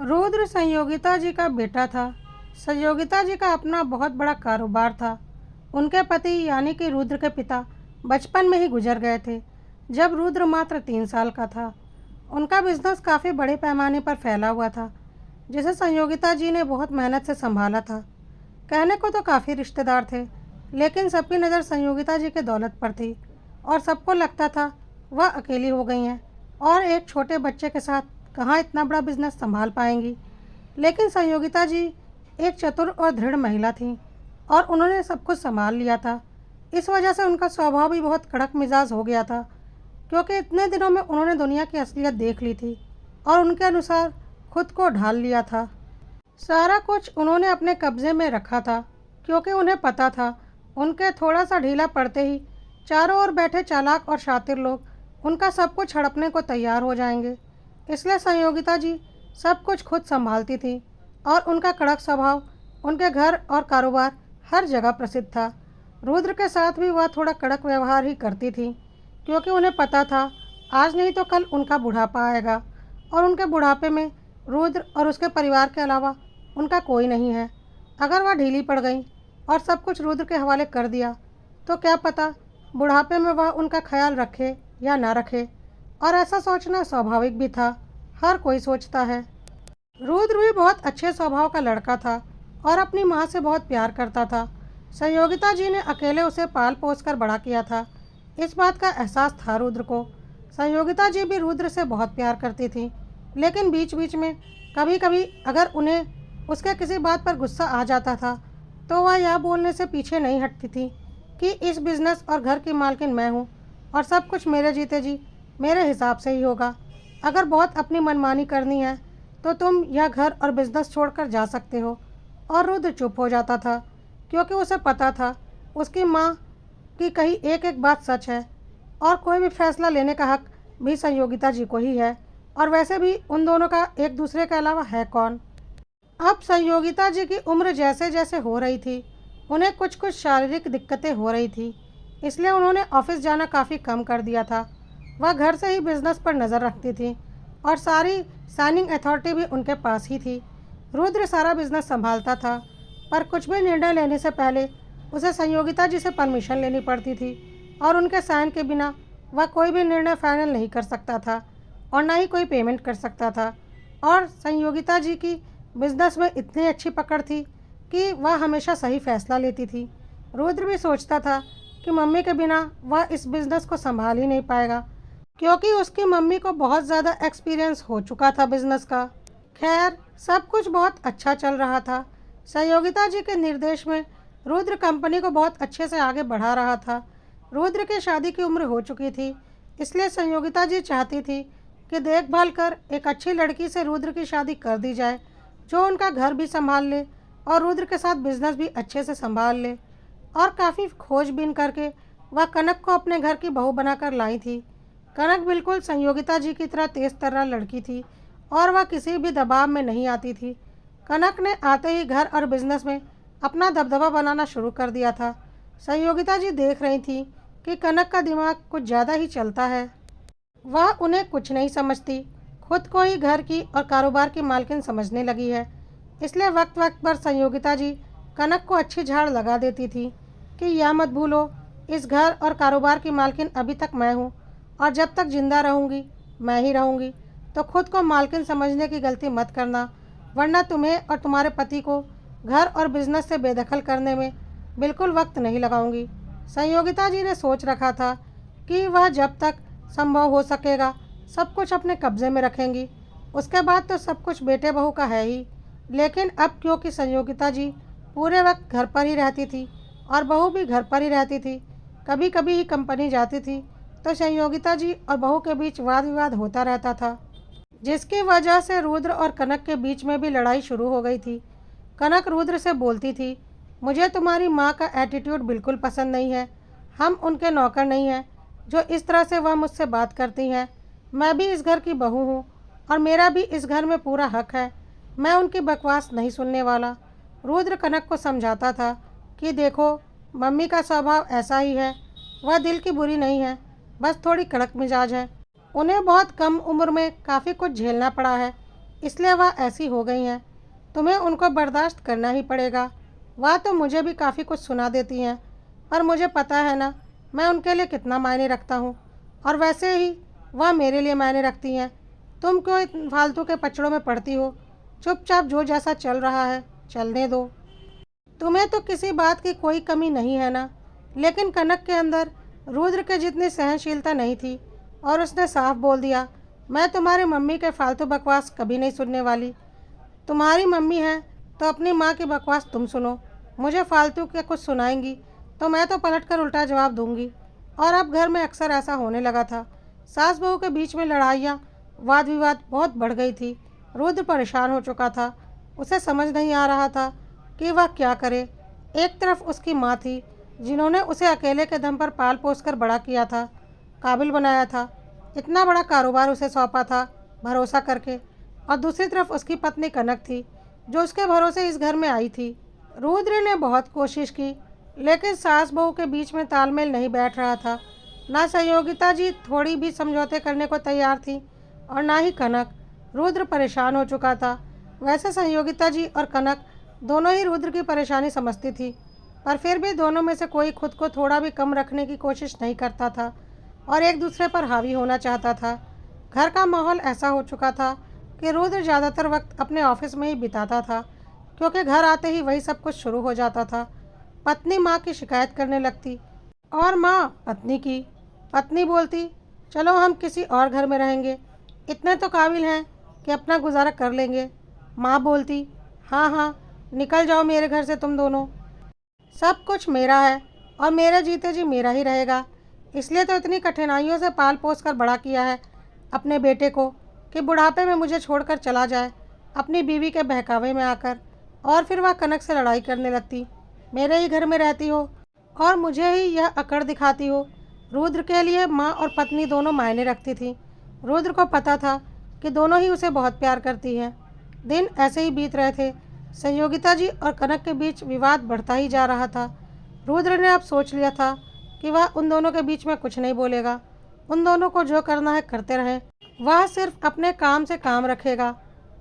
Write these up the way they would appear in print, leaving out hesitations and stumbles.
रुद्र संयोगिता जी का बेटा था। संयोगिता जी का अपना बहुत बड़ा कारोबार था। उनके पति यानी कि रुद्र के पिता बचपन में ही गुजर गए थे, जब रुद्र मात्र 3 साल का था। उनका बिजनेस काफ़ी बड़े पैमाने पर फैला हुआ था, जिसे संयोगिता जी ने बहुत मेहनत से संभाला था। कहने को तो काफ़ी रिश्तेदार थे, लेकिन सबकी नज़र संयोगिता जी के दौलत पर थी और सबको लगता था वह अकेली हो गई हैं और एक छोटे बच्चे के साथ कहाँ इतना बड़ा बिजनेस संभाल पाएंगी। लेकिन संयोगिता जी एक चतुर और दृढ़ महिला थीं और उन्होंने सब कुछ संभाल लिया था। इस वजह से उनका स्वभाव भी बहुत कड़क मिजाज हो गया था, क्योंकि इतने दिनों में उन्होंने दुनिया की असलियत देख ली थी और उनके अनुसार खुद को ढाल लिया था। सारा कुछ उन्होंने अपने कब्जे में रखा था, क्योंकि उन्हें पता था उनके थोड़ा सा ढीला पड़ते ही चारों ओर बैठे चालाक और शातिर लोग उनका सब कुछ हड़पने को तैयार हो जाएंगे। इसलिए संयोगिता जी सब कुछ खुद संभालती थी और उनका कड़क स्वभाव उनके घर और कारोबार हर जगह प्रसिद्ध था। रुद्र के साथ भी वह थोड़ा कड़क व्यवहार ही करती थी, क्योंकि उन्हें पता था आज नहीं तो कल उनका बुढ़ापा आएगा और उनके बुढ़ापे में रुद्र और उसके परिवार के अलावा उनका कोई नहीं है। अगर वह ढीली पड़ गई और सब कुछ रुद्र के हवाले कर दिया तो क्या पता बुढ़ापे में वह उनका ख्याल रखे या ना रखे, और ऐसा सोचना स्वाभाविक भी था, हर कोई सोचता है। रुद्र भी बहुत अच्छे स्वभाव का लड़का था और अपनी माँ से बहुत प्यार करता था। संयोगिता जी ने अकेले उसे पाल पोस कर बड़ा किया था, इस बात का एहसास था रुद्र को। संयोगिता जी भी रुद्र से बहुत प्यार करती थी, लेकिन बीच बीच में कभी कभी अगर उन्हें उसके किसी बात पर गुस्सा आ जाता था तो वह यह बोलने से पीछे नहीं हटती थी कि इस बिज़नेस और घर की मालकिन मैं हूँ और सब कुछ मेरे जीते जी मेरे हिसाब से ही होगा। अगर बहुत अपनी मनमानी करनी है तो तुम यह घर और बिज़नेस छोड़कर जा सकते हो। और रुद्र चुप हो जाता था, क्योंकि उसे पता था उसकी माँ की कही एक एक बात सच है और कोई भी फैसला लेने का हक भी संयोगिता जी को ही है, और वैसे भी उन दोनों का एक दूसरे के अलावा है कौन। अब संयोगिता जी की उम्र जैसे जैसे हो रही थी, उन्हें कुछ कुछ शारीरिक दिक्कतें हो रही थी, इसलिए उन्होंने ऑफिस जाना काफ़ी कम कर दिया था। वह घर से ही बिजनेस पर नज़र रखती थी और सारी साइनिंग अथॉरिटी भी उनके पास ही थी। रुद्र सारा बिजनेस संभालता था, पर कुछ भी निर्णय लेने से पहले उसे संयोगिता जी से परमिशन लेनी पड़ती थी और उनके साइन के बिना वह कोई भी निर्णय फाइनल नहीं कर सकता था और ना ही कोई पेमेंट कर सकता था। और संयोगिता जी की बिजनेस में इतनी अच्छी पकड़ थी कि वह हमेशा सही फैसला लेती थी। रुद्र भी सोचता था कि मम्मी के बिना वह इस बिज़नेस को संभाल ही नहीं पाएगा, क्योंकि उसकी मम्मी को बहुत ज़्यादा एक्सपीरियंस हो चुका था बिज़नेस का। खैर, सब कुछ बहुत अच्छा चल रहा था। संयोगिता जी के निर्देश में रुद्र कंपनी को बहुत अच्छे से आगे बढ़ा रहा था। रुद्र की शादी की उम्र हो चुकी थी, इसलिए संयोगिता जी चाहती थी कि देखभाल कर एक अच्छी लड़की से रुद्र की शादी कर दी जाए, जो उनका घर भी संभाल ले और रुद्र के साथ बिजनेस भी अच्छे से संभाल ले। और काफ़ी खोजबीन करके वह कनक को अपने घर की बहू बनाकर लाई थी। कनक बिल्कुल संयोगिता जी की तरह तेज तर्रा लड़की थी और वह किसी भी दबाव में नहीं आती थी। कनक ने आते ही घर और बिजनेस में अपना दबदबा बनाना शुरू कर दिया था। संयोगिता जी देख रही थी कि कनक का दिमाग कुछ ज़्यादा ही चलता है। वह उन्हें कुछ नहीं समझती, खुद को ही घर की और कारोबार की मालकिन समझने लगी है। इसलिए वक्त वक्त पर संयोगिता जी कनक को अच्छी झाड़ लगा देती थी कि यह मत भूलो, इस घर और कारोबार की मालकिन अभी तक मैं हूँ और जब तक जिंदा रहूँगी मैं ही रहूँगी, तो खुद को मालकिन समझने की गलती मत करना, वरना तुम्हें और तुम्हारे पति को घर और बिजनेस से बेदखल करने में बिल्कुल वक्त नहीं लगाऊंगी। संयोगिता जी ने सोच रखा था कि वह जब तक संभव हो सकेगा सब कुछ अपने कब्जे में रखेंगी, उसके बाद तो सब कुछ बेटे बहू का है ही। लेकिन अब क्योंकि संयोगिता जी पूरे वक्त घर पर ही रहती थी और बहू भी घर पर ही रहती थी, कभी कभी ही कंपनी जाती थी, तो संयोगिता जी और बहू के बीच वाद विवाद होता रहता था, जिसकी वजह से रुद्र और कनक के बीच में भी लड़ाई शुरू हो गई थी। कनक रुद्र से बोलती थी, मुझे तुम्हारी माँ का एटीट्यूड बिल्कुल पसंद नहीं है, हम उनके नौकर नहीं हैं जो इस तरह से वह मुझसे बात करती हैं। मैं भी इस घर की बहू हूँ और मेरा भी इस घर में पूरा हक है, मैं उनकी बकवास नहीं सुनने वाला। रुद्र कनक को समझाता था कि देखो, मम्मी का स्वभाव ऐसा ही है, वह दिल की बुरी नहीं है, बस थोड़ी कड़क मिजाज है। उन्हें बहुत कम उम्र में काफ़ी कुछ झेलना पड़ा है, इसलिए वह ऐसी हो गई हैं। तुम्हें उनको बर्दाश्त करना ही पड़ेगा। वह तो मुझे भी काफ़ी कुछ सुना देती हैं, पर मुझे पता है ना मैं उनके लिए कितना मायने रखता हूँ, और वैसे ही वह मेरे लिए मायने रखती हैं। तुम क्यों इन फालतू के पचड़ों में पड़ती हो? चुपचाप जो जैसा चल रहा है चलने दो। तुम्हें तो किसी बात की कोई कमी नहीं है ना। लेकिन कनक के अंदर रुद्र के जितनी सहनशीलता नहीं थी, और उसने साफ बोल दिया, मैं तुम्हारी मम्मी के फालतू बकवास कभी नहीं सुनने वाली। तुम्हारी मम्मी है तो अपनी माँ की बकवास तुम सुनो। मुझे फालतू के कुछ सुनाएंगी तो मैं तो पलट कर उल्टा जवाब दूंगी। और अब घर में अक्सर ऐसा होने लगा था। सास बहू के बीच में लड़ाइयाँ, वाद विवाद बहुत बढ़ गई थी। रुद्र परेशान हो चुका था। उसे समझ नहीं आ रहा था कि वह क्या करे। एक तरफ उसकी माँ थी, जिन्होंने उसे अकेले के दम पर पाल पोस कर बड़ा किया था, काबिल बनाया था, इतना बड़ा कारोबार उसे सौंपा था भरोसा करके। और दूसरी तरफ उसकी पत्नी कनक थी, जो उसके भरोसे इस घर में आई थी। रुद्र ने बहुत कोशिश की, लेकिन सास बहू के बीच में तालमेल नहीं बैठ रहा था। ना संयोगिता जी थोड़ी भी समझौते करने को तैयार थी, और ना ही कनक। रुद्र परेशान हो चुका था। वैसे संयोगिता जी और कनक दोनों ही रुद्र की परेशानी समझती थी, पर फिर भी दोनों में से कोई खुद को थोड़ा भी कम रखने की कोशिश नहीं करता था, और एक दूसरे पर हावी होना चाहता था। घर का माहौल ऐसा हो चुका था कि रुद्र ज़्यादातर वक्त अपने ऑफिस में ही बिताता था, क्योंकि घर आते ही वही सब कुछ शुरू हो जाता था। पत्नी माँ की शिकायत करने लगती, और माँ पत्नी की। पत्नी बोलती, चलो हम किसी और घर में रहेंगे, इतने तो काबिल हैं कि अपना गुजारा कर लेंगे। माँ बोलती, हाँ हाँ, निकल जाओ मेरे घर से तुम दोनों। सब कुछ मेरा है, और मेरे जीते जी मेरा ही रहेगा। इसलिए तो इतनी कठिनाइयों से पाल पोस कर बड़ा किया है अपने बेटे को, कि बुढ़ापे में मुझे छोड़कर चला जाए अपनी बीवी के बहकावे में आकर। और फिर वह कनक से लड़ाई करने लगती। मेरे ही घर में रहती हो और मुझे ही यह अकड़ दिखाती हो। रुद्र के लिए माँ और पत्नी दोनों मायने रखती थी। रुद्र को पता था कि दोनों ही उसे बहुत प्यार करती हैं। दिन ऐसे ही बीत रहे थे। संयोगिता जी और कनक के बीच विवाद बढ़ता ही जा रहा था। रुद्र ने अब सोच लिया था कि वह उन दोनों के बीच में कुछ नहीं बोलेगा। उन दोनों को जो करना है करते रहें, वह सिर्फ अपने काम से काम रखेगा।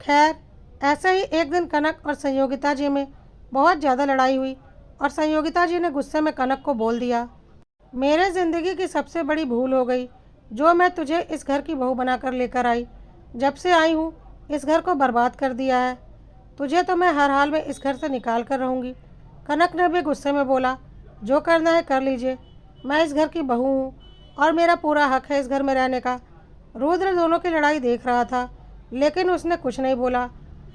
खैर, ऐसे ही एक दिन कनक और संयोगिता जी में बहुत ज़्यादा लड़ाई हुई, और संयोगिता जी ने गुस्से में कनक को बोल दिया, मेरे ज़िंदगी की सबसे बड़ी भूल हो गई जो मैं तुझे इस घर की बहू बनाकर लेकर आई। जब से आई हूँ इस घर को बर्बाद कर दिया है। तुझे तो मैं हर हाल में इस घर से निकाल कर रहूँगी। कनक ने भी गुस्से में बोला, जो करना है कर लीजिए, मैं इस घर की बहू हूँ और मेरा पूरा हक है इस घर में रहने का। रुद्र दोनों की लड़ाई देख रहा था, लेकिन उसने कुछ नहीं बोला।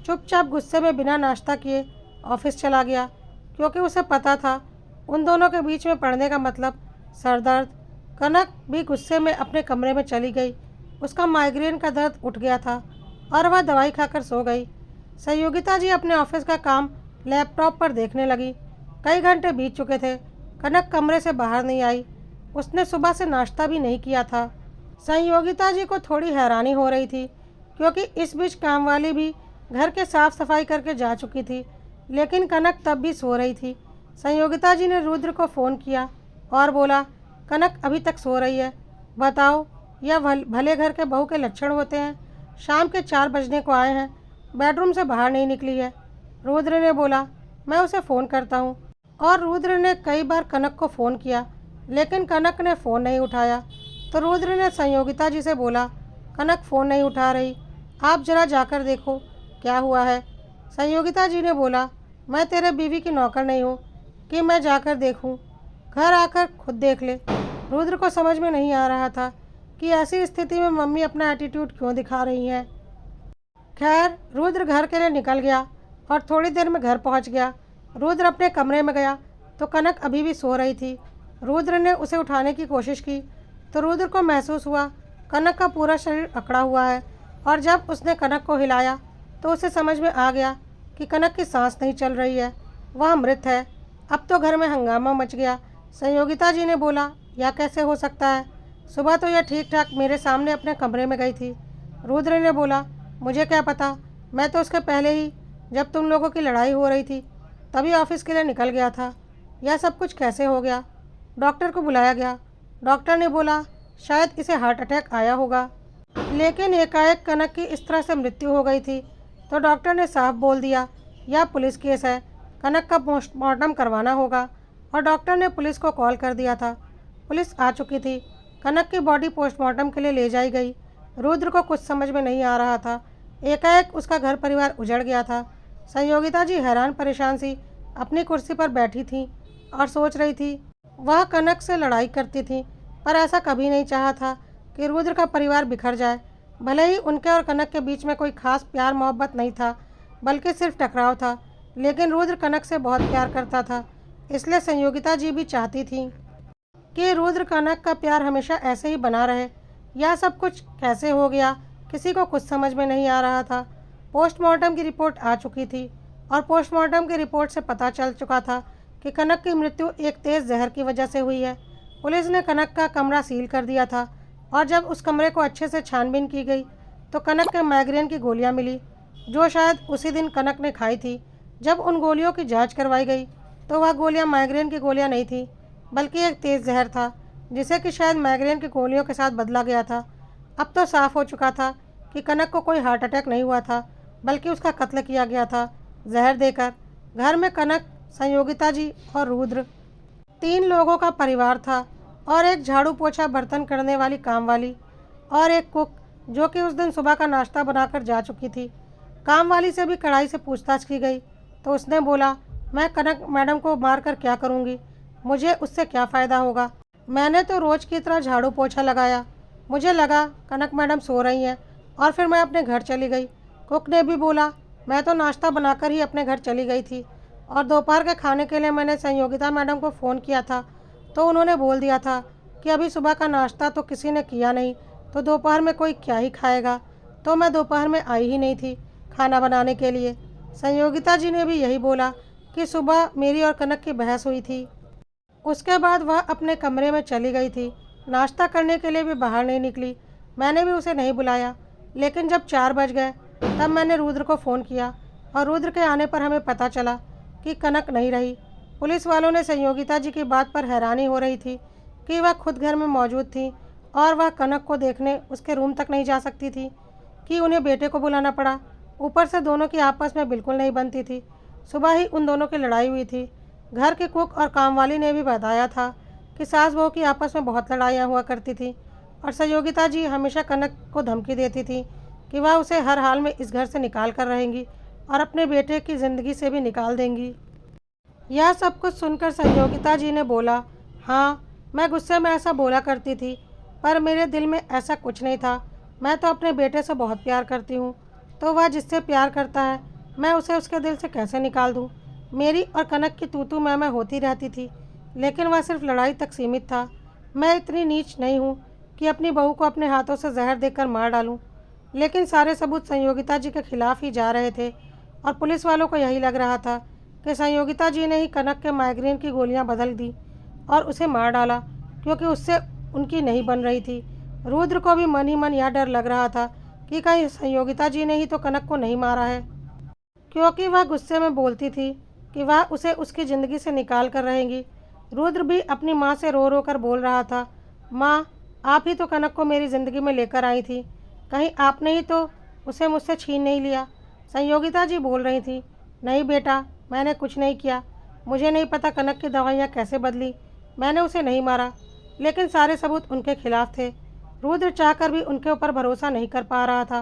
चुपचाप गुस्से में बिना नाश्ता किए ऑफिस चला गया, क्योंकि उसे पता था उन दोनों के बीच में पड़ने का मतलब सरदर्द। कनक भी गुस्से में अपने कमरे में चली गई। उसका माइग्रेन का दर्द उठ गया था और वह दवाई खाकर सो गई। संयोगिता जी अपने ऑफिस का काम लैपटॉप पर देखने लगी। कई घंटे बीत चुके थे। कनक कमरे से बाहर नहीं आई। उसने सुबह से नाश्ता भी नहीं किया था। संयोगिता जी को थोड़ी हैरानी हो रही थी, क्योंकि इस बीच कामवाली भी घर के साफ सफाई करके जा चुकी थी, लेकिन कनक तब भी सो रही थी। संयोगिता जी ने रुद्र को फ़ोन किया और बोला, कनक अभी तक सो रही है, बताओ यह भले घर के बहू के लक्षण होते हैं। शाम के 4 बजने को आए हैं, बेडरूम से बाहर नहीं निकली है। रुद्र ने बोला, मैं उसे फ़ोन करता हूँ। और रुद्र ने कई बार कनक को फ़ोन किया, लेकिन कनक ने फ़ोन नहीं उठाया। तो रुद्र ने संयोगिता जी से बोला, कनक फ़ोन नहीं उठा रही, आप ज़रा जाकर देखो क्या हुआ है। संयोगिता जी ने बोला, मैं तेरे बीवी की नौकर नहीं हूँ कि मैं जाकर देखूँ, घर आकर खुद देख ले। रुद्र को समझ में नहीं आ रहा था कि ऐसी स्थिति में मम्मी अपना एटीट्यूड क्यों दिखा रही हैं। खैर, रुद्र घर के लिए निकल गया और थोड़ी देर में घर पहुंच गया। रुद्र अपने कमरे में गया तो कनक अभी भी सो रही थी। रुद्र ने उसे उठाने की कोशिश की तो रुद्र को महसूस हुआ कनक का पूरा शरीर अकड़ा हुआ है, और जब उसने कनक को हिलाया तो उसे समझ में आ गया कि कनक की सांस नहीं चल रही है, वह मृत है। अब तो घर में हंगामा मच गया। संयोगिता जी ने बोला, यह कैसे हो सकता है, सुबह तो यह ठीक ठाक मेरे सामने अपने कमरे में गई थी। रुद्र ने बोला, मुझे क्या पता, मैं तो उसके पहले ही, जब तुम लोगों की लड़ाई हो रही थी तभी ऑफिस के लिए निकल गया था। यह सब कुछ कैसे हो गया। डॉक्टर को बुलाया गया। डॉक्टर ने बोला शायद इसे हार्ट अटैक आया होगा। लेकिन एकाएक कनक की इस तरह से मृत्यु हो गई थी तो डॉक्टर ने साफ बोल दिया, यह पुलिस केस है, कनक का पोस्टमार्टम करवाना होगा। और डॉक्टर ने पुलिस को कॉल कर दिया था। पुलिस आ चुकी थी। कनक की बॉडी पोस्टमार्टम के लिए ले जाई गई। रुद्र को कुछ समझ में नहीं आ रहा था। एकाएक उसका घर परिवार उजड़ गया था। संयोगिता जी हैरान परेशान सी अपनी कुर्सी पर बैठी थी और सोच रही थी। वह कनक से लड़ाई करती थी, पर ऐसा कभी नहीं चाहा था कि रुद्र का परिवार बिखर जाए। भले ही उनके और कनक के बीच में कोई खास प्यार मोहब्बत नहीं था, बल्कि सिर्फ टकराव था, लेकिन रुद्र कनक से बहुत प्यार करता था। इसलिए संयोगिता जी भी चाहती थी कि रुद्र कनक का प्यार हमेशा ऐसे ही बना रहे। यह सब कुछ कैसे हो गया, किसी को कुछ समझ में नहीं आ रहा था। पोस्टमार्टम की रिपोर्ट आ चुकी थी और पोस्टमार्टम की रिपोर्ट से पता चल चुका था कि कनक की मृत्यु एक तेज़ जहर की वजह से हुई है। पुलिस ने कनक का कमरा सील कर दिया था और जब उस कमरे को अच्छे से छानबीन की गई तो कनक के माइग्रेन की गोलियां मिली, जो शायद उसी दिन कनक ने खाई थी। जब उन गोलियों की जांच करवाई गई तो वह गोलियां माइग्रेन की गोलियां नहीं थी, बल्कि एक तेज़ जहर था, जिसे कि शायद माइग्रेन की गोलियों के साथ बदला गया था। अब तो साफ हो चुका था कि कनक को कोई हार्ट अटैक नहीं हुआ था, बल्कि उसका कत्ल किया गया था जहर देकर। घर में कनक, संयोगिता जी और रुद्र, 3 लोगों का परिवार था और एक झाड़ू पोछा बर्तन करने वाली कामवाली और एक कुक, जो कि उस दिन सुबह का नाश्ता बनाकर जा चुकी थी। कामवाली से भी कड़ाई से पूछताछ की गई तो उसने बोला, मैं कनक मैडम को मारकर क्या करूँगी, मुझे उससे क्या फ़ायदा होगा। मैंने तो रोज़ की तरह झाड़ू पोछा लगाया, मुझे लगा कनक मैडम सो रही हैं और फिर मैं अपने घर चली गई। कुक ने भी बोला, मैं तो नाश्ता बनाकर ही अपने घर चली गई थी और दोपहर के खाने के लिए मैंने संयोगिता मैडम को फ़ोन किया था तो उन्होंने बोल दिया था कि अभी सुबह का नाश्ता तो किसी ने किया नहीं, तो दोपहर में कोई क्या ही खाएगा। तो मैं दोपहर में आई ही नहीं थी खाना बनाने के लिए। संयोगिता जी ने भी यही बोला कि सुबह मेरी और कनक की बहस हुई थी। उसके बाद वह अपने कमरे में चली गई थी। नाश्ता करने के लिए भी बाहर नहीं निकली। मैंने भी उसे नहीं बुलाया, लेकिन जब 4 बज गए तब मैंने रुद्र को फ़ोन किया और रुद्र के आने पर हमें पता चला कि कनक नहीं रही। पुलिस वालों ने संयोगिता जी की बात पर हैरानी हो रही थी कि वह खुद घर में मौजूद थी और वह कनक को देखने उसके रूम तक नहीं जा सकती थी, कि उन्हें बेटे को बुलाना पड़ा। ऊपर से दोनों की आपस में बिल्कुल नहीं बनती थी। सुबह ही उन दोनों की लड़ाई हुई थी। घर के कुक और कामवाली ने भी बताया था कि सास बहू की आपस में बहुत लड़ाइयाँ हुआ करती थी और संयोगिता जी हमेशा कनक को धमकी देती थी कि वह उसे हर हाल में इस घर से निकाल कर रहेंगी और अपने बेटे की ज़िंदगी से भी निकाल देंगी। यह सब कुछ सुनकर संयोगिता जी ने बोला, हाँ, मैं गुस्से में ऐसा बोला करती थी, पर मेरे दिल में ऐसा कुछ नहीं था। मैं तो अपने बेटे से बहुत प्यार करती हूँ, तो वह जिससे प्यार करता है मैं उसे उसके दिल से कैसे निकाल दूँ। मेरी और कनक की तू मैं होती रहती थी, लेकिन वह सिर्फ लड़ाई तक सीमित था। मैं इतनी नीच नहीं हूँ कि अपनी बहू को अपने हाथों से जहर देकर मार डालूँ। लेकिन सारे सबूत संयोगिता जी के खिलाफ ही जा रहे थे और पुलिस वालों को यही लग रहा था कि संयोगिता जी ने ही कनक के माइग्रेन की गोलियां बदल दी और उसे मार डाला, क्योंकि उससे उनकी नहीं बन रही थी। रुद्र को भी मन ही मन यह डर लग रहा था कि कहीं संयोगिता जी ने ही तो कनक को नहीं मारा है, क्योंकि वह गुस्से में बोलती थी कि वह उसे उसकी ज़िंदगी से निकाल कर रहेंगी। रुद्र भी अपनी माँ से रो रो कर बोल रहा था, माँ, आप ही तो कनक को मेरी ज़िंदगी में लेकर आई थी, कहीं आपने ही तो उसे मुझसे छीन नहीं लिया। संयोगिता जी बोल रही थी, नहीं बेटा, मैंने कुछ नहीं किया, मुझे नहीं पता कनक की दवाइयाँ कैसे बदली, मैंने उसे नहीं मारा। लेकिन सारे सबूत उनके खिलाफ थे। रुद्र चाहकर भी उनके ऊपर भरोसा नहीं कर पा रहा था,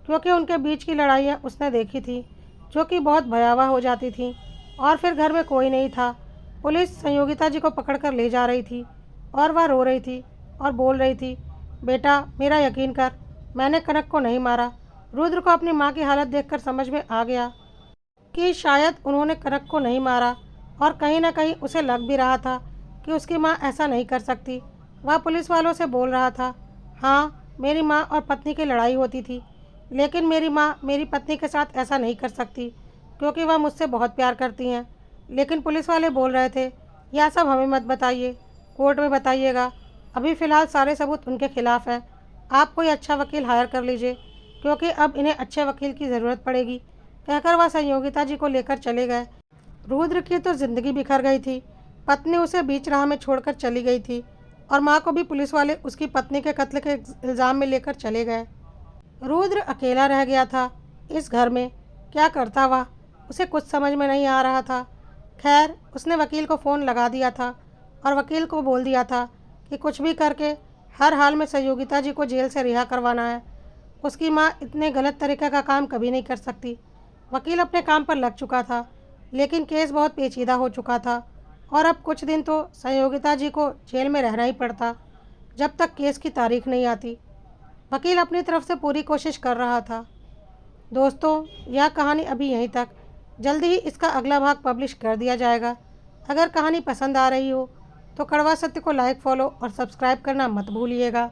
क्योंकि उनके बीच की लड़ाइयाँ उसने देखी थी, जो कि बहुत भयावह हो जाती थी। और फिर घर में कोई नहीं था। पुलिस संयोगिता जी को पकड़ कर ले जा रही थी और वह रो रही थी और बोल रही थी, बेटा, मेरा यकीन कर, मैंने कनक को नहीं मारा। रुद्र को अपनी माँ की हालत देखकर समझ में आ गया कि शायद उन्होंने कनक को नहीं मारा, और कहीं ना कहीं उसे लग भी रहा था कि उसकी माँ ऐसा नहीं कर सकती। वह पुलिस वालों से बोल रहा था, हाँ, मेरी माँ और पत्नी की लड़ाई होती थी, लेकिन मेरी माँ मेरी पत्नी के साथ ऐसा नहीं कर सकती, क्योंकि वह मुझसे बहुत प्यार करती हैं। लेकिन पुलिस वाले बोल रहे थे, यह सब हमें मत बताइए, कोर्ट में बताइएगा, अभी फ़िलहाल सारे सबूत उनके खिलाफ़ हैं। आप कोई अच्छा वकील हायर कर लीजिए, क्योंकि अब इन्हें अच्छे वकील की ज़रूरत पड़ेगी। कहकर वह संयोगिता जी को लेकर चले गए। रुद्र की तो ज़िंदगी बिखर गई थी। पत्नी उसे बीच राह में छोड़कर चली गई थी और माँ को भी पुलिस वाले उसकी पत्नी के कत्ल के इल्ज़ाम में लेकर चले गए। रुद्र अकेला रह गया था इस घर में। क्या करता वह, उसे कुछ समझ में नहीं आ रहा था। खैर, उसने वकील को फ़ोन लगा दिया था और वकील को बोल दिया था कि कुछ भी करके हर हाल में सहयोगिता जी को जेल से रिहा करवाना है। उसकी माँ इतने गलत तरीके का काम कभी नहीं कर सकती। वकील अपने काम पर लग चुका था, लेकिन केस बहुत पेचीदा हो चुका था और अब कुछ दिन तो सहयोगिता जी को जेल में रहना ही पड़ता जब तक केस की तारीख नहीं आती। वकील अपनी तरफ से पूरी कोशिश कर रहा था। दोस्तों, यह कहानी अभी यहीं तक। जल्दी ही इसका अगला भाग पब्लिश कर दिया जाएगा। अगर कहानी पसंद आ रही हो तो कड़वा सत्य को लाइक, फॉलो और सब्सक्राइब करना मत भूलिएगा।